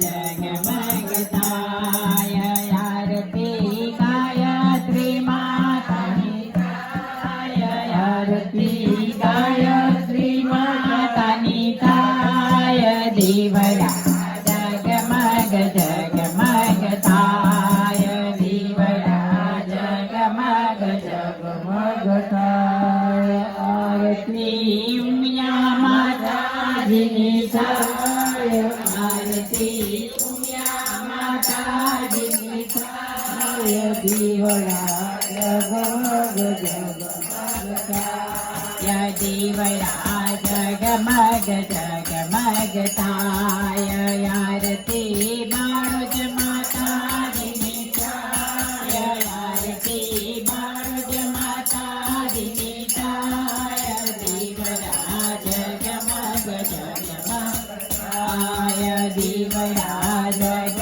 जगमग थाय आरती गायत्री मातानी थाय आरती गायत्री मातानी थाय दीवया जगमग जगमग थाय दीवया जगमग जगमग थाय आरती उमिया माताजीनी थाय आरती उमिया माताजीनी थाय दीवया जगमग जगमग थाय दीवया जगमग जगमग थाय आरती बाळोज माताजीनी थाय आरती बाळोज माताजीनी थाय दीवया जगमग जगमग थाय दीवया जग